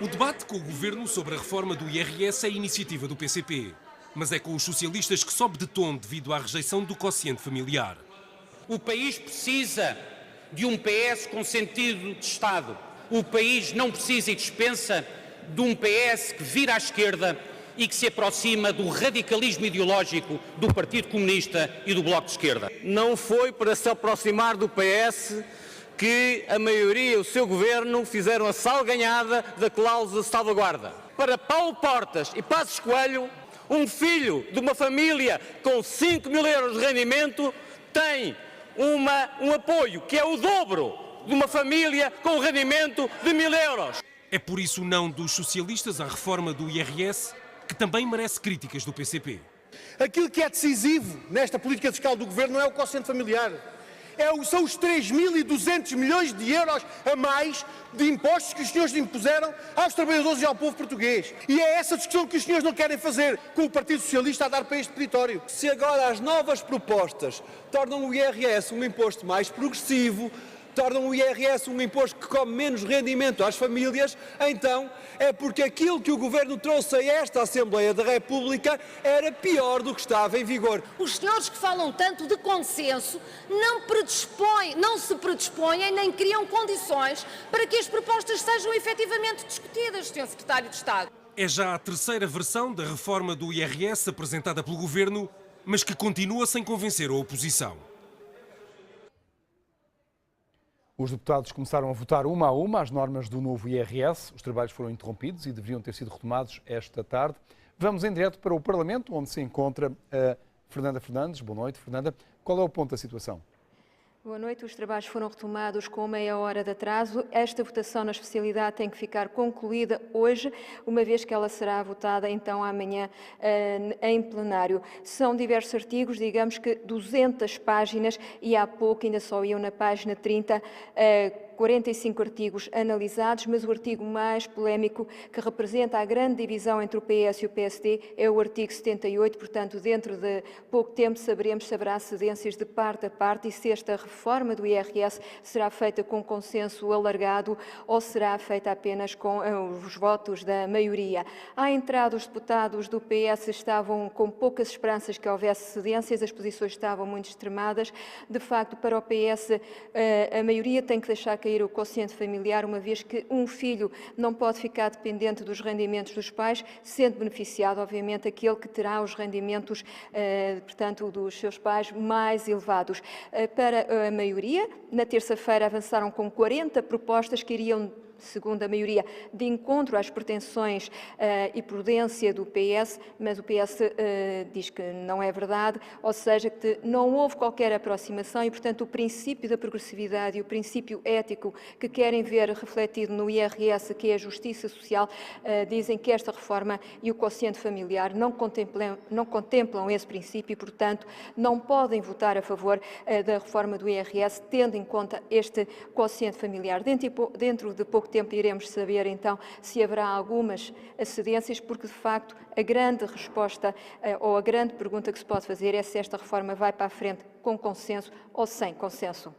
O debate com o Governo sobre a reforma do IRS é iniciativa do PCP, mas é com os socialistas que sobe de tom devido à rejeição do quociente familiar. O país precisa de um PS com sentido de Estado. O país não precisa e dispensa de um PS que vira à esquerda e que se aproxima do radicalismo ideológico do Partido Comunista e do Bloco de Esquerda. Não foi para se aproximar do PS que a maioria e o seu governo fizeram a salganhada da cláusula de salvaguarda. Para Paulo Portas e Passos Coelho, um filho de uma família com 5 mil euros de rendimento tem um apoio que é o dobro de uma família com um rendimento de 1.000 euros. É por isso o não dos socialistas à reforma do IRS, que também merece críticas do PCP. Aquilo que é decisivo nesta política fiscal do Governo não é o quociente familiar. São os 3.200 milhões de euros a mais de impostos que os senhores impuseram aos trabalhadores e ao povo português. E é essa discussão que os senhores não querem fazer, com o Partido Socialista a dar para este peditório. Se agora as novas propostas tornam o IRS um imposto mais progressivo, tornam o IRS um imposto que come menos rendimento às famílias, então é porque aquilo que o Governo trouxe a esta Assembleia da República era pior do que estava em vigor. Os senhores que falam tanto de consenso não se predispõem nem criam condições para que as propostas sejam efetivamente discutidas, Sr. Secretário de Estado. É já a terceira versão da reforma do IRS apresentada pelo Governo, mas que continua sem convencer a oposição. Os deputados começaram a votar uma a uma as normas do novo IRS. Os trabalhos foram interrompidos e deveriam ter sido retomados esta tarde. Vamos em direto para o Parlamento, onde se encontra a Fernanda Fernandes. Boa noite, Fernanda. Qual é o ponto da situação? Boa noite. Os trabalhos foram retomados com meia hora de atraso. Esta votação na especialidade tem que ficar concluída hoje, uma vez que ela será votada então amanhã em plenário. São diversos artigos, digamos que 200 páginas e há pouco ainda só iam na página 30 45 artigos analisados, mas o artigo mais polémico, que representa a grande divisão entre o PS e o PSD, é o artigo 78, portanto, dentro de pouco tempo saberemos se haverá cedências de parte a parte e se esta reforma do IRS será feita com consenso alargado ou será feita apenas com os votos da maioria. À entrada, os deputados do PS estavam com poucas esperanças que houvesse cedências, as posições estavam muito extremadas. De facto, para o PS, a maioria tem que deixar cair o quociente familiar, uma vez que um filho não pode ficar dependente dos rendimentos dos pais, sendo beneficiado, obviamente, aquele que terá os rendimentos, portanto, dos seus pais mais elevados. Para a maioria, na terça-feira avançaram com 40 propostas que iriam, segundo a maioria, de encontro às pretensões e prudência do PS, mas o PS diz que não é verdade, ou seja, que não houve qualquer aproximação e, portanto, o princípio da progressividade e o princípio ético que querem ver refletido no IRS, que é a justiça social, dizem que esta reforma e o quociente familiar não contemplam esse princípio e, portanto, não podem votar a favor da reforma do IRS, tendo em conta este quociente familiar. Dentro de pouco tempo iremos saber então se haverá algumas cedências, porque de facto a grande resposta ou a grande pergunta que se pode fazer é se esta reforma vai para a frente com consenso ou sem consenso.